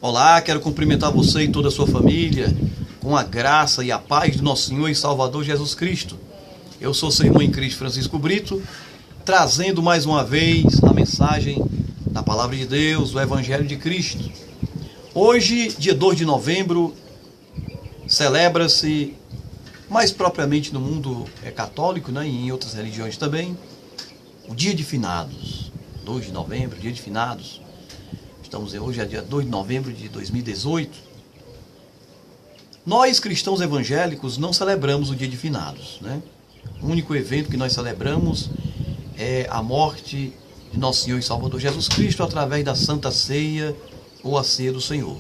Olá, quero cumprimentar você e toda a sua família com a graça e a paz do nosso Senhor e Salvador Jesus Cristo. Eu sou seu irmão em Cristo Francisco Brito, trazendo mais uma vez a mensagem da Palavra de Deus, o Evangelho de Cristo. Hoje, dia 2 de novembro, celebra-se, mais propriamente no mundo católico, né, e em outras religiões também, o Dia de Finados. 2 de novembro, Dia de Finados. Estamos hoje, é dia 2 de novembro de 2018. Nós, cristãos evangélicos, não celebramos o Dia de Finados, né? O único evento que nós celebramos é a morte de nosso Senhor e Salvador Jesus Cristo através da Santa Ceia ou a Ceia do Senhor.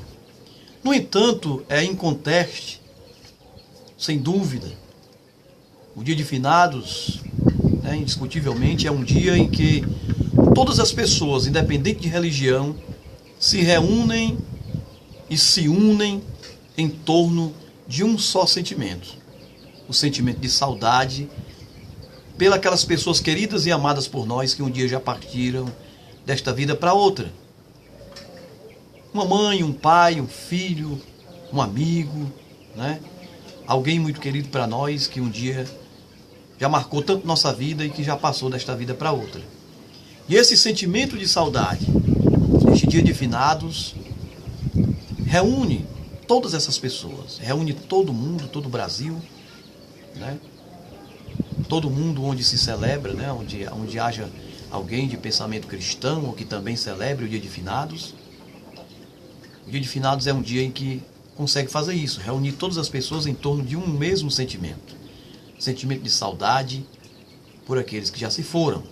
No entanto, é inconteste, sem dúvida, o Dia de Finados, né, indiscutivelmente, é um dia em que todas as pessoas, independente de religião, se reúnem e se unem em torno de um só sentimento, o sentimento de saudade pelas pessoas queridas e amadas por nós que um dia já partiram desta vida para outra. Uma mãe, um pai, um filho, um amigo, né? Alguém muito querido para nós que um dia já marcou tanto nossa vida e que já passou desta vida para outra. E esse sentimento de saudade, este Dia de Finados, reúne todas essas pessoas, reúne todo mundo, todo o Brasil, né? Todo mundo onde se celebra, né? onde haja alguém de pensamento cristão ou que também celebre o Dia de Finados. O Dia de Finados é um dia em que consegue fazer isso, reunir todas as pessoas em torno de um mesmo sentimento, sentimento de saudade por aqueles que já se foram.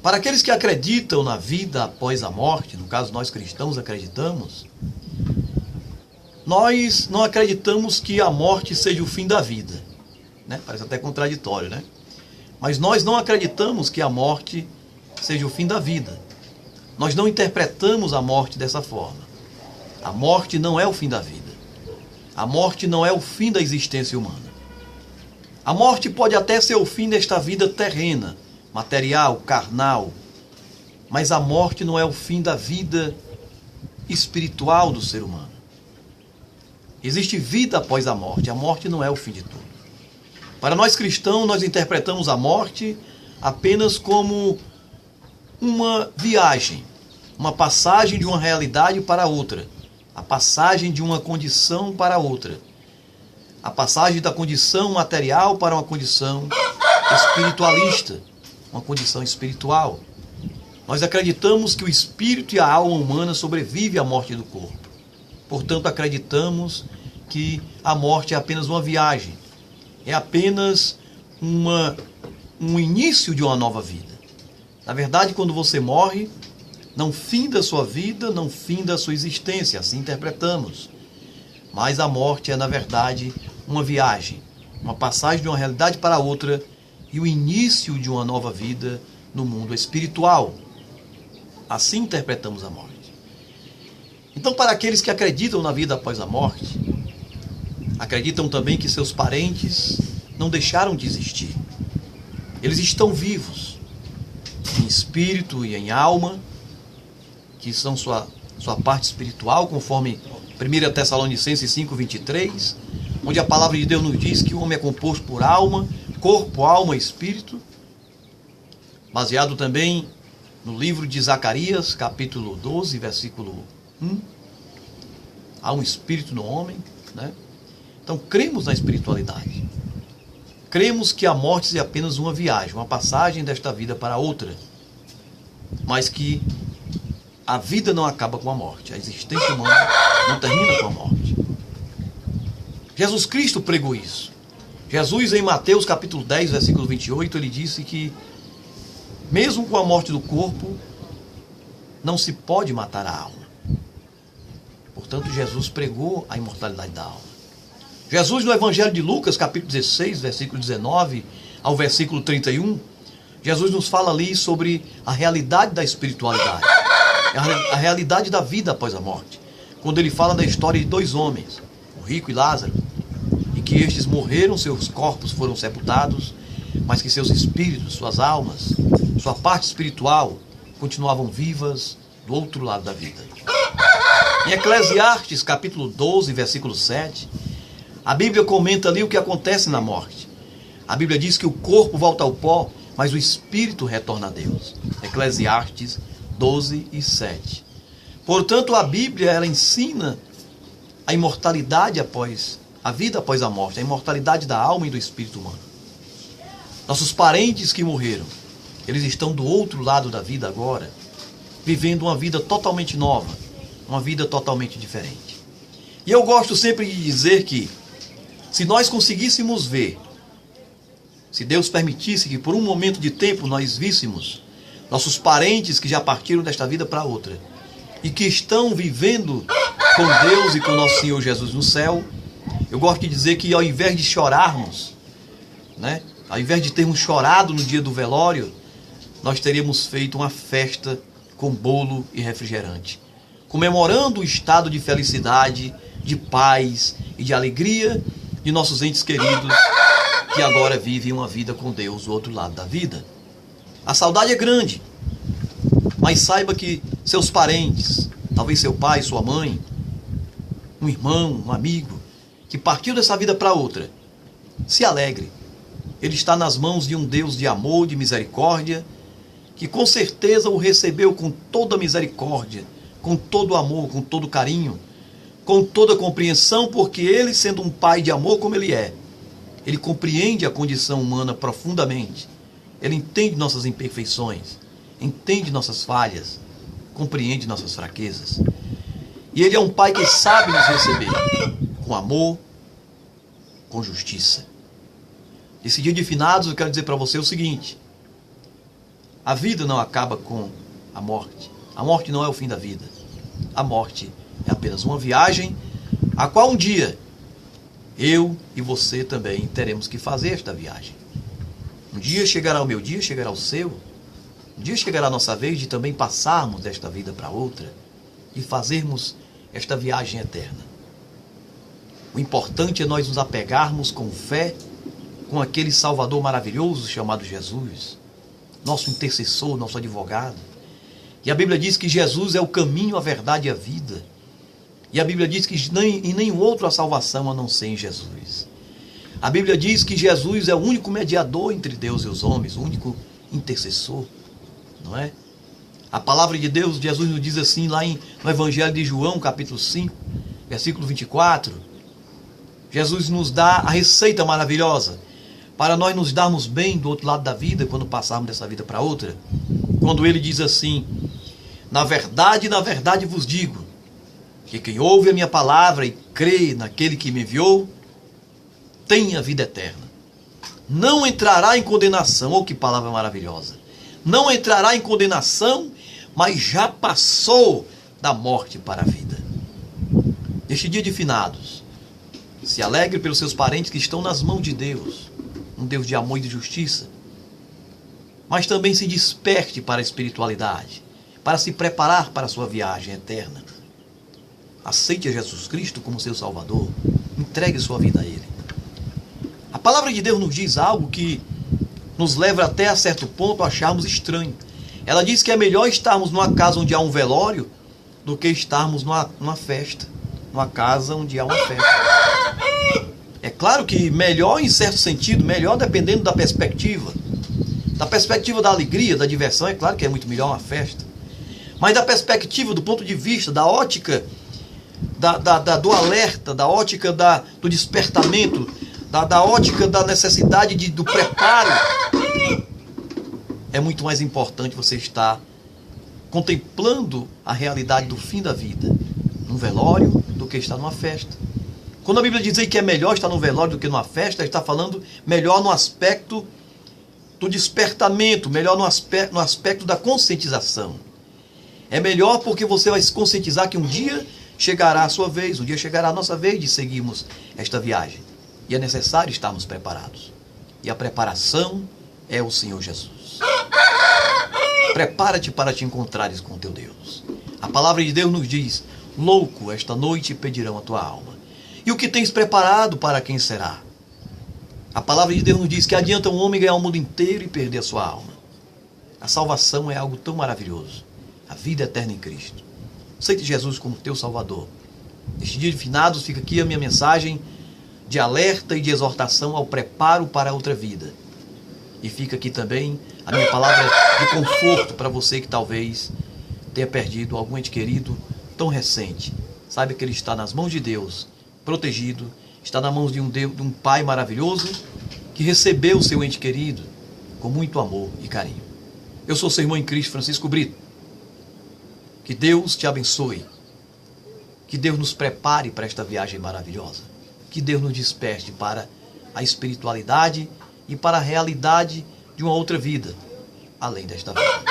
Para aqueles que acreditam na vida após a morte, no caso nós cristãos acreditamos, nós não acreditamos que a morte seja o fim da vida, né? Parece até contraditório, né? Mas nós não acreditamos que a morte seja o fim da vida. Nós não interpretamos a morte dessa forma. A morte não é o fim da vida. A morte não é o fim da existência humana. A morte pode até ser o fim desta vida terrena, material, carnal, mas a morte não é o fim da vida espiritual do ser humano. Existe vida após a morte não é o fim de tudo. Para nós cristãos, nós interpretamos a morte apenas como uma viagem, uma passagem de uma realidade para outra, a passagem de uma condição para outra, a passagem da condição material para uma condição espiritualista, uma condição espiritual. Nós acreditamos que o espírito e a alma humana sobrevivem à morte do corpo. Portanto, acreditamos que a morte é apenas uma viagem, é apenas um início de uma nova vida. Na verdade, quando você morre, não finda a sua vida, não finda a sua existência, assim interpretamos. Mas a morte é, na verdade, uma viagem, uma passagem de uma realidade para outra e o início de uma nova vida no mundo espiritual. Assim interpretamos a morte. Então, para aqueles que acreditam na vida após a morte, acreditam também que seus parentes não deixaram de existir. Eles estão vivos, em espírito e em alma, que são sua parte espiritual, conforme 1 Tessalonicenses 5:23, onde a palavra de Deus nos diz que o homem é composto por alma, corpo, alma e espírito, baseado também no livro de Zacarias, capítulo 12, versículo 1. Há um espírito no homem, né? Então, cremos na espiritualidade. Cremos que a morte é apenas uma viagem, uma passagem desta vida para outra, mas que a vida não acaba com a morte, a existência humana não termina com a morte. Jesus Cristo pregou isso. Jesus, em Mateus capítulo 10, versículo 28, ele disse que mesmo com a morte do corpo, não se pode matar a alma. Portanto, Jesus pregou a imortalidade da alma. Jesus, no Evangelho de Lucas, capítulo 16, versículo 19 ao versículo 31, Jesus nos fala ali sobre a realidade da espiritualidade, a realidade da vida após a morte. Quando ele fala da história de dois homens, o rico e Lázaro, em que estes morreram, seus corpos foram sepultados, mas que seus espíritos, suas almas, sua parte espiritual continuavam vivas do outro lado da vida. Em Eclesiastes, capítulo 12, versículo 7, a Bíblia comenta ali o que acontece na morte. A Bíblia diz que o corpo volta ao pó, mas o espírito retorna a Deus. Eclesiastes 12 e 7. Portanto, a Bíblia, ela ensina a imortalidade após a vida após a morte, a imortalidade da alma e do espírito humano. Nossos parentes que morreram, eles estão do outro lado da vida agora, vivendo uma vida totalmente nova, uma vida totalmente diferente. E eu gosto sempre de dizer que, se nós conseguíssemos ver, se Deus permitisse que por um momento de tempo nós víssemos nossos parentes que já partiram desta vida para outra, e que estão vivendo com Deus e com nosso Senhor Jesus no céu, eu gosto de dizer que ao invés de chorarmos, né, ao invés de termos chorado no dia do velório, nós teríamos feito uma festa com bolo e refrigerante, comemorando o estado de felicidade, de paz e de alegria de nossos entes queridos que agora vivem uma vida com Deus do outro lado da vida. A saudade é grande, mas saiba que seus parentes, talvez seu pai, sua mãe, um irmão, um amigo, que partiu dessa vida para outra, se alegre. Ele está nas mãos de um Deus de amor, de misericórdia, que com certeza o recebeu com toda misericórdia, com todo amor, com todo carinho, com toda compreensão, porque ele, sendo um pai de amor como ele é, ele compreende a condição humana profundamente. Ele entende nossas imperfeições, entende nossas falhas, compreende nossas fraquezas. E ele é um pai que sabe nos receber com amor, com justiça. Esse dia de finados eu quero dizer para você o seguinte: a vida não acaba com a morte. A morte não é o fim da vida. A morte é apenas uma viagem, a qual um dia eu e você também teremos que fazer esta viagem. Um dia chegará o meu dia, chegará o seu. Um dia chegará a nossa vez de também passarmos desta vida para outra e fazermos esta viagem eterna. O importante é nós nos apegarmos com fé com aquele Salvador maravilhoso chamado Jesus, nosso intercessor, nosso advogado. E a Bíblia diz que Jesus é o caminho, a verdade e a vida. E a Bíblia diz que em nenhum outro há salvação a não ser em Jesus. A Bíblia diz que Jesus é o único mediador entre Deus e os homens, o único intercessor, não é? A palavra de Deus, Jesus nos diz assim lá no Evangelho de João, capítulo 5, versículo 24. Jesus nos dá a receita maravilhosa para nós nos darmos bem do outro lado da vida, quando passarmos dessa vida para outra. Quando ele diz assim: na verdade vos digo, que quem ouve a minha palavra e crê naquele que me enviou, tem a vida eterna. Não entrará em condenação. Oh, que palavra maravilhosa! Não entrará em condenação, mas já passou da morte para a vida. Neste dia de finados, se alegre pelos seus parentes que estão nas mãos de Deus, um Deus de amor e de justiça. Mas também se desperte para a espiritualidade, para se preparar para a sua viagem eterna. Aceite a Jesus Cristo como seu Salvador. Entregue sua vida a Ele. A palavra de Deus nos diz algo que nos leva até a certo ponto a acharmos estranho. Ela diz que é melhor estarmos numa casa onde há um velório do que estarmos numa festa, numa casa onde há uma festa. É claro que melhor em certo sentido, melhor dependendo da perspectiva. Da perspectiva da alegria, da diversão, é claro que é muito melhor uma festa. Mas da perspectiva, do ponto de vista, da ótica, do alerta, da ótica do despertamento, da ótica da necessidade do preparo, é muito mais importante você estar contemplando a realidade do fim da vida num velório do que estar numa festa. Quando a Bíblia diz aí que é melhor estar num velório do que numa festa, está falando melhor no aspecto do despertamento, melhor no aspecto da conscientização. É melhor porque você vai se conscientizar que um dia chegará a sua vez, um dia chegará a nossa vez de seguirmos esta viagem. E é necessário estarmos preparados. E a preparação é o Senhor Jesus. Prepara-te para te encontrares com o teu Deus. A palavra de Deus nos diz: louco, esta noite pedirão a tua alma. E o que tens preparado, para quem será? A palavra de Deus nos diz que adianta um homem ganhar o mundo inteiro e perder a sua alma. A salvação é algo tão maravilhoso. A vida eterna em Cristo. Aceite Jesus como teu Salvador. Neste dia de finados, fica aqui a minha mensagem de alerta e de exortação ao preparo para outra vida. E fica aqui também a minha palavra de conforto para você que talvez tenha perdido algum ente querido tão recente. Saiba que ele está nas mãos de Deus, protegido, está nas mãos de um Deus, de um Pai maravilhoso, que recebeu o seu ente querido com muito amor e carinho. Eu sou seu irmão em Cristo, Francisco Brito. Que Deus te abençoe. Que Deus nos prepare para esta viagem maravilhosa. Que Deus nos desperte para a espiritualidade e para a realidade de uma outra vida, além desta vida.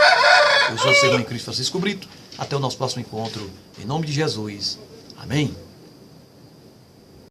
Eu sou seu irmão em Cristo, Francisco Brito. Até o nosso próximo encontro. Em nome de Jesus. Amém.